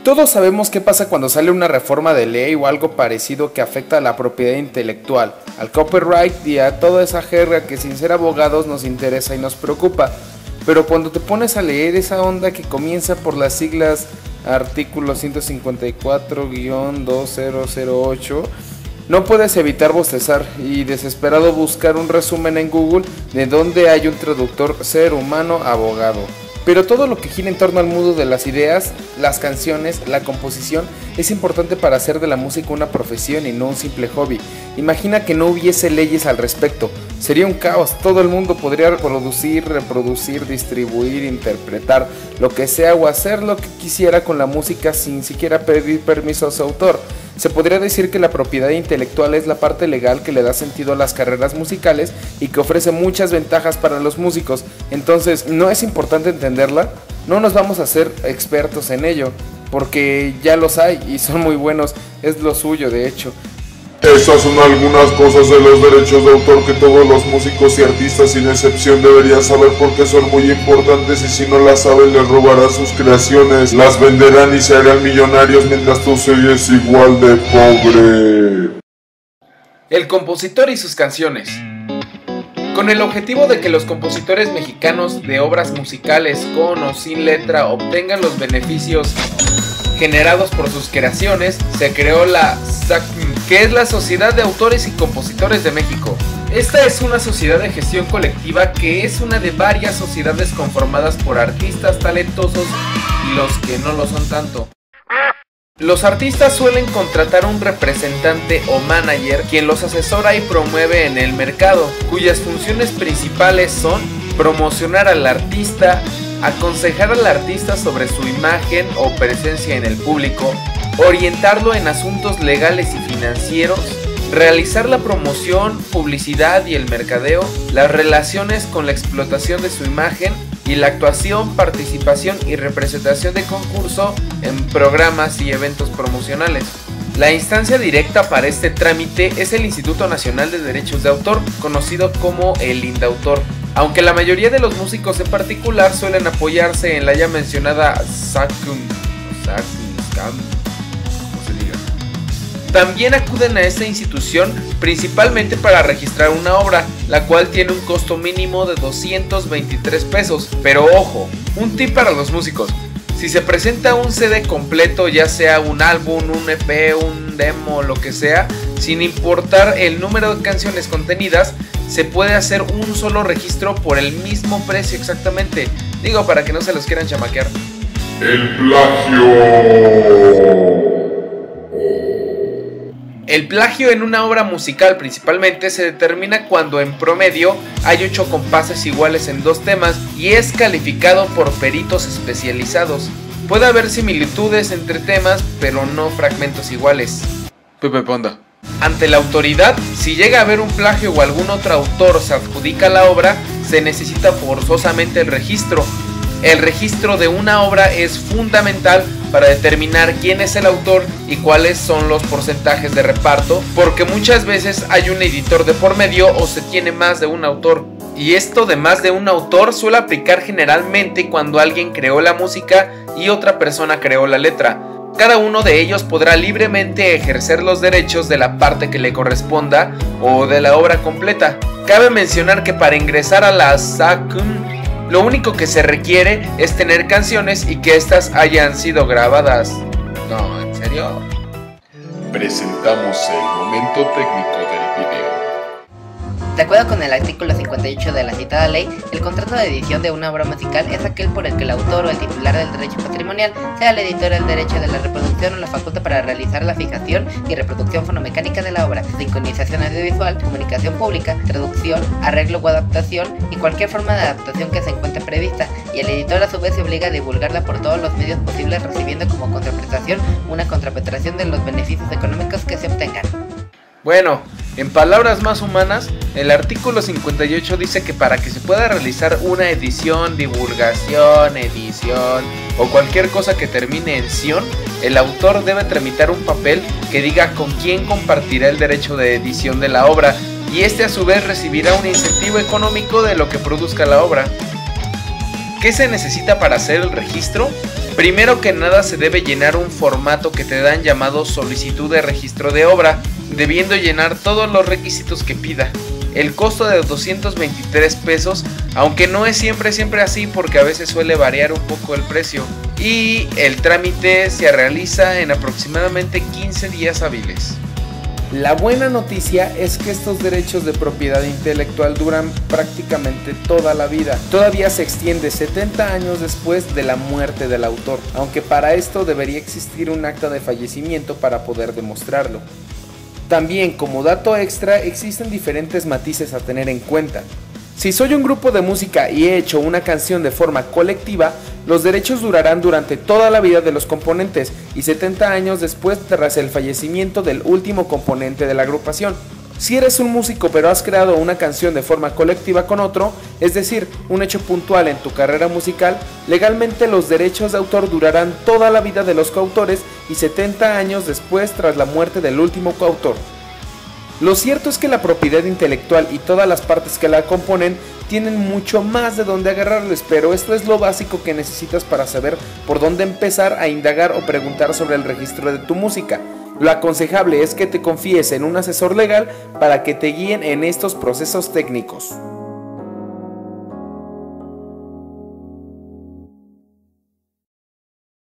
Todos sabemos qué pasa cuando sale una reforma de ley o algo parecido que afecta a la propiedad intelectual, al copyright y a toda esa jerga que sin ser abogados nos interesa y nos preocupa. Pero cuando te pones a leer esa onda que comienza por las siglas artículo 154-2008, no puedes evitar bostezar y desesperado buscar un resumen en Google de donde hay un traductor ser humano abogado. Pero todo lo que gira en torno al mundo de las ideas, las canciones, la composición, es importante para hacer de la música una profesión y no un simple hobby. Imagina que no hubiese leyes al respecto. Sería un caos, todo el mundo podría producir, reproducir, distribuir, interpretar, lo que sea o hacer lo que quisiera con la música sin siquiera pedir permiso a su autor. Se podría decir que la propiedad intelectual es la parte legal que le da sentido a las carreras musicales y que ofrece muchas ventajas para los músicos. Entonces, ¿no es importante entenderla? No nos vamos a hacer expertos en ello, porque ya los hay y son muy buenos, es lo suyo de hecho. Esas son algunas cosas de los derechos de autor que todos los músicos y artistas sin excepción deberían saber porque son muy importantes y si no las saben les robarán sus creaciones, las venderán y se harán millonarios mientras tú sigues igual de pobre. El compositor y sus canciones. Con el objetivo de que los compositores mexicanos de obras musicales con o sin letra obtengan los beneficios generados por sus creaciones, se creó la SACM, que es la Sociedad de Autores y Compositores de México. Esta es una sociedad de gestión colectiva que es una de varias sociedades conformadas por artistas talentosos y los que no lo son tanto. Los artistas suelen contratar un representante o manager quien los asesora y promueve en el mercado, cuyas funciones principales son promocionar al artista, aconsejar al artista sobre su imagen o presencia en el público, orientarlo en asuntos legales y financieros, realizar la promoción, publicidad y el mercadeo, las relaciones con la explotación de su imagen y la actuación, participación y representación de concurso en programas y eventos promocionales. La instancia directa para este trámite es el Instituto Nacional de Derechos de Autor, conocido como el INDAUTOR, aunque la mayoría de los músicos en particular suelen apoyarse en la ya mencionada SACM. También acuden a esta institución principalmente para registrar una obra, la cual tiene un costo mínimo de 223 pesos. Pero ojo, un tip para los músicos: si se presenta un CD completo, ya sea un álbum, un EP, un demo, lo que sea, sin importar el número de canciones contenidas, se puede hacer un solo registro por el mismo precio exactamente. Digo, para que no se los quieran chamaquear. El plagio. El plagio en una obra musical principalmente se determina cuando en promedio hay 8 compases iguales en 2 temas y es calificado por peritos especializados. Puede haber similitudes entre temas, pero no fragmentos iguales. Pepe Ponda. Ante la autoridad, si llega a haber un plagio o algún otro autor se adjudica la obra, se necesita forzosamente el registro. El registro de una obra es fundamental para determinar quién es el autor y cuáles son los porcentajes de reparto, porque muchas veces hay un editor de por medio o se tiene más de un autor. Y esto de más de un autor suele aplicar generalmente cuando alguien creó la música y otra persona creó la letra. Cada uno de ellos podrá libremente ejercer los derechos de la parte que le corresponda o de la obra completa. Cabe mencionar que para ingresar a la SACM, lo único que se requiere es tener canciones y que éstas hayan sido grabadas. No, ¿en serio? Presentamos el momento técnico del video. De acuerdo con el artículo 58 de la citada ley, el contrato de edición de una obra musical es aquel por el que el autor o el titular del derecho patrimonial, sea el editor del derecho de la reproducción o la faculta para realizar la fijación y reproducción fonomecánica de la obra, sincronización audiovisual, comunicación pública, traducción, arreglo o adaptación y cualquier forma de adaptación que se encuentre prevista, y el editor a su vez se obliga a divulgarla por todos los medios posibles, recibiendo como contraprestación una contraprestación de los beneficios económicos que se obtengan. Bueno, en palabras más humanas, el artículo 58 dice que para que se pueda realizar una edición, divulgación, edición o cualquier cosa que termine en ción, el autor debe tramitar un papel que diga con quién compartirá el derecho de edición de la obra, y este a su vez recibirá un incentivo económico de lo que produzca la obra. ¿Qué se necesita para hacer el registro? Primero que nada se debe llenar un formato que te dan llamado solicitud de registro de obra, debiendo llenar todos los requisitos que pida. El costo de 223 pesos, aunque no es siempre así porque a veces suele variar un poco el precio. Y el trámite se realiza en aproximadamente 15 días hábiles. La buena noticia es que estos derechos de propiedad intelectual duran prácticamente toda la vida. Todavía se extiende 70 años después de la muerte del autor, aunque para esto debería existir un acta de fallecimiento para poder demostrarlo. También, como dato extra, existen diferentes matices a tener en cuenta. Si soy un grupo de música y he hecho una canción de forma colectiva, los derechos durarán durante toda la vida de los componentes y 70 años después tras el fallecimiento del último componente de la agrupación. Si eres un músico pero has creado una canción de forma colectiva con otro, es decir, un hecho puntual en tu carrera musical, legalmente los derechos de autor durarán toda la vida de los coautores y 70 años después tras la muerte del último coautor. Lo cierto es que la propiedad intelectual y todas las partes que la componen tienen mucho más de dónde agarrarles, pero esto es lo básico que necesitas para saber por dónde empezar a indagar o preguntar sobre el registro de tu música. Lo aconsejable es que te confíes en un asesor legal para que te guíen en estos procesos técnicos.